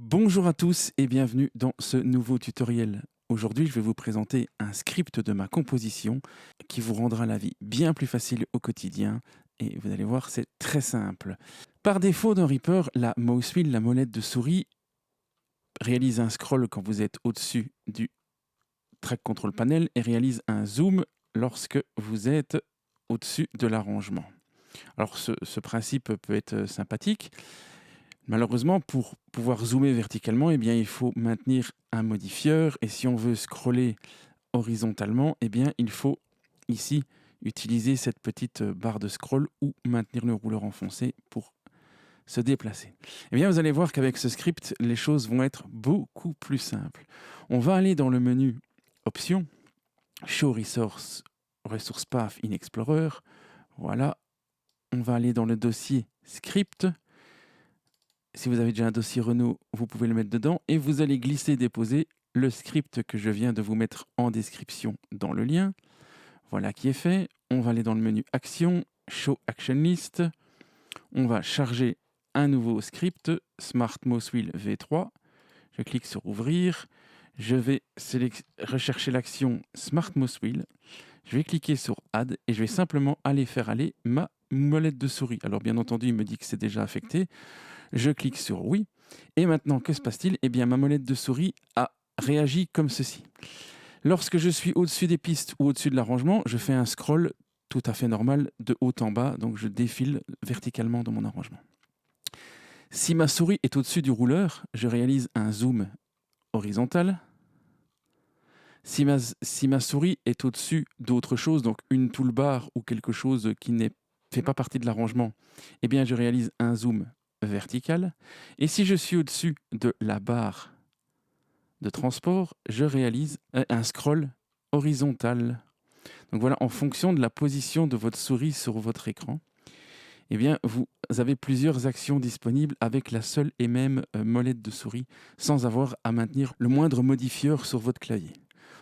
Bonjour à tous et bienvenue dans ce nouveau tutoriel. Aujourd'hui, je vais vous présenter un script de ma composition qui vous rendra la vie bien plus facile au quotidien. Et vous allez voir, c'est très simple. Par défaut dans Reaper, la mouse wheel, la molette de souris, réalise un scroll quand vous êtes au-dessus du track control panel et réalise un zoom lorsque vous êtes au-dessus de l'arrangement. Alors ce principe peut être sympathique. Malheureusement, pour pouvoir zoomer verticalement, eh bien, il faut maintenir un modifieur. Et si on veut scroller horizontalement, eh bien, il faut ici utiliser cette petite barre de scroll ou maintenir le rouleur enfoncé pour se déplacer. Eh bien, vous allez voir qu'avec ce script, les choses vont être beaucoup plus simples. On va aller dans le menu Options, Show Resource Path in Explorer. Voilà. On va aller dans le dossier Script. Si vous avez déjà un dossier Renault, vous pouvez le mettre dedans et vous allez glisser et déposer le script que je viens de vous mettre en description dans le lien. Voilà qui est fait. On va aller dans le menu Action, Show Action List. On va charger un nouveau script, Smart Mouse Wheel V3. Je clique sur Ouvrir. Je vais rechercher l'action Smart Mouse Wheel. Je vais cliquer sur Add et je vais simplement faire aller ma molette de souris. Alors bien entendu, il me dit que c'est déjà affecté. Je clique sur oui. Et maintenant, que se passe-t-il? Eh bien, ma molette de souris a réagi comme ceci. Lorsque je suis au-dessus des pistes ou au-dessus de l'arrangement, je fais un scroll tout à fait normal de haut en bas. Donc, je défile verticalement dans mon arrangement. Si ma souris est au-dessus du rouleur, je réalise un zoom horizontal. Si ma souris est au-dessus d'autre chose, donc une toolbar ou quelque chose qui ne fait pas partie de l'arrangement, eh bien, je réalise un zoom vertical. Et si je suis au-dessus de la barre de transport, je réalise un scroll horizontal. Donc voilà, en fonction de la position de votre souris sur votre écran, eh bien, vous avez plusieurs actions disponibles avec la seule et même molette de souris, sans avoir à maintenir le moindre modifieur sur votre clavier.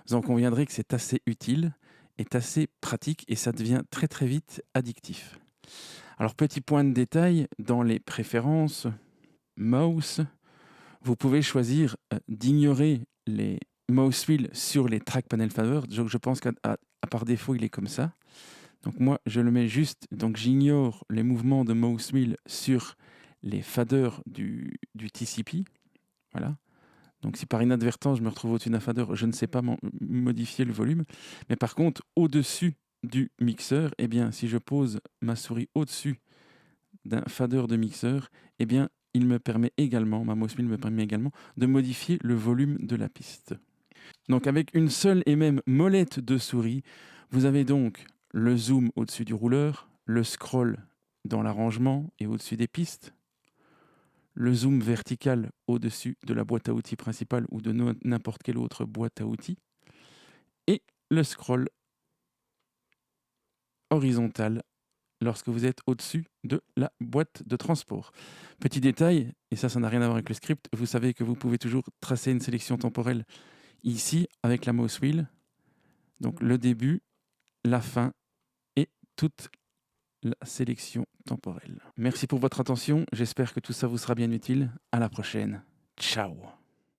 Vous en conviendrez que c'est assez utile, est assez pratique et ça devient très très vite addictif. Alors, petit point de détail, dans les préférences mouse, vous pouvez choisir d'ignorer les mouse wheels sur les track panel faders. Je pense qu'à par défaut, il est comme ça. Donc moi, je le mets juste, donc j'ignore les mouvements de mouse wheel sur les faders du TCP. Voilà. Donc si par inadvertance, je me retrouve au-dessus d'un fader, je ne sais pas modifier le volume. Mais par contre, au-dessus du mixeur, eh bien, si je pose ma souris au-dessus d'un fader de mixeur, eh bien, ma mouse wheel me permet également de modifier le volume de la piste. Donc avec une seule et même molette de souris, vous avez donc le zoom au-dessus du rouleur, le scroll dans l'arrangement et au-dessus des pistes, le zoom vertical au-dessus de la boîte à outils principale ou de n'importe quelle autre boîte à outils, et le scroll horizontal lorsque vous êtes au-dessus de la boîte de transport. Petit détail, et ça n'a rien à voir avec le script, vous savez que vous pouvez toujours tracer une sélection temporelle ici avec la mouse wheel, donc le début, la fin et toute la sélection temporelle. Merci pour votre attention, j'espère que tout ça vous sera bien utile. À la prochaine. Ciao.